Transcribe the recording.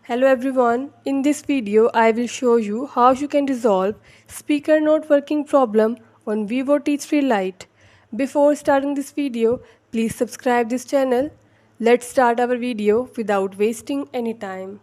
Hello everyone, in this video I will show you how you can resolve speaker not working problem on Vivo T3 Lite. Before starting this video, please subscribe this channel. Let's start our video without wasting any time.